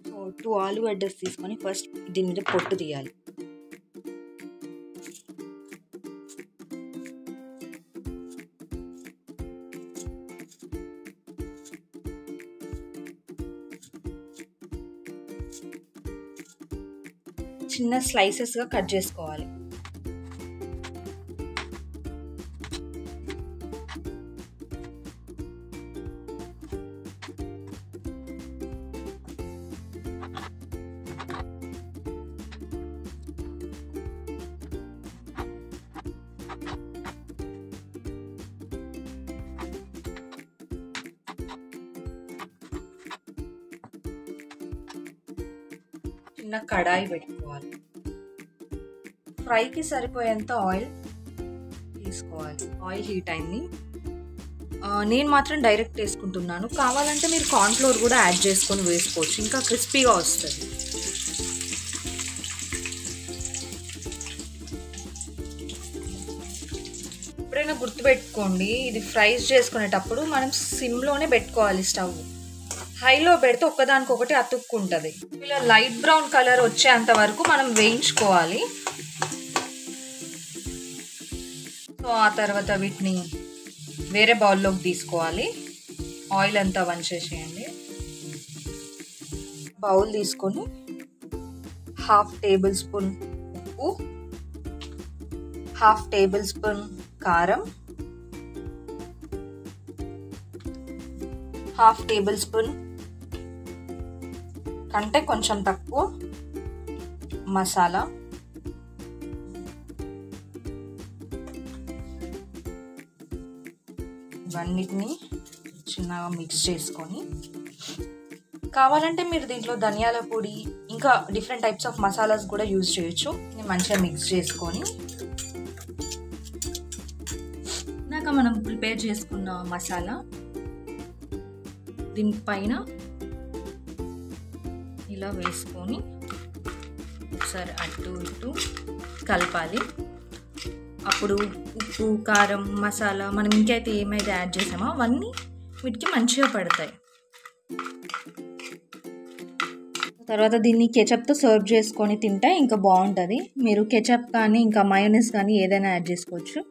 So 2 ఆలుగడ్డలు తీసుకొని first దీని మీద పొట్టు తీయాలి. చిన్న స్లైసెస్గా కట్ చేసుకోవాలి. చిన్న కడాయి పెట్టుకోవాలి. ఫ్రైకి సరిపోయేంత ఆయిల్ తీసుకోవాలి. ఆయిల్ హీట్ అయింది. నేను మాత్రం డైరెక్ట్ వేసుకుంటున్నాను. కావాలంటే మీరు కార్న్ఫ్లోర్ కూడా యాడ్ చేసుకొని వేసుకోవచ్చు, ఇంకా క్రిస్పీగా వస్తుంది. ఎప్పుడైనా గుర్తుపెట్టుకోండి, ఇది ఫ్రైస్ చేసుకునేటప్పుడు మనం సిమ్లోనే పెట్టుకోవాలి. స్టవ్ హైలో పెడితే ఒక్కదానికొకటి అతుక్కుంటుంది. ఇలా లైట్ బ్రౌన్ కలర్ వచ్చేంత వరకు మనం వేయించుకోవాలి. సో ఆ తర్వాత వీటిని వేరే బౌల్లోకి తీసుకోవాలి. ఆయిల్ అంతా వంచేసేయండి. బౌల్ తీసుకొని 1/2 టేబుల్ స్పూన్ ఉప్పు, 1/2 టేబుల్ స్పూన్ కారం, 1/2 టేబుల్ స్పూన్ కంటే కొంచెం తక్కువ మసాలా, ఇవన్నిటిని చిన్నగా మిక్స్ చేసుకొని, కావాలంటే మీరు దీంట్లో ధనియాల పొడి ఇంకా డిఫరెంట్ టైప్స్ ఆఫ్ మసాలాస్ కూడా యూజ్ చేయొచ్చు. మంచిగా మిక్స్ చేసుకొని ఇందాక మనం ప్రిపేర్ చేసుకున్న మసాలా దీనిపైన ఇలా వేసుకొని ఒకసారి అటు ఇటు కలపాలి. అప్పుడు ఉప్పు, కారం, మసాలా మనం ఇంకైతే ఏమైతే యాడ్ చేసామో అవన్నీ వీటికి మంచిగా పడతాయి. తర్వాత దీన్ని కెచప్తో సర్వ్ చేసుకొని తింటే ఇంకా బాగుంటుంది. మీరు కెచప్ కానీ ఇంకా మయోనీస్ కానీ ఏదైనా యాడ్ చేసుకోవచ్చు.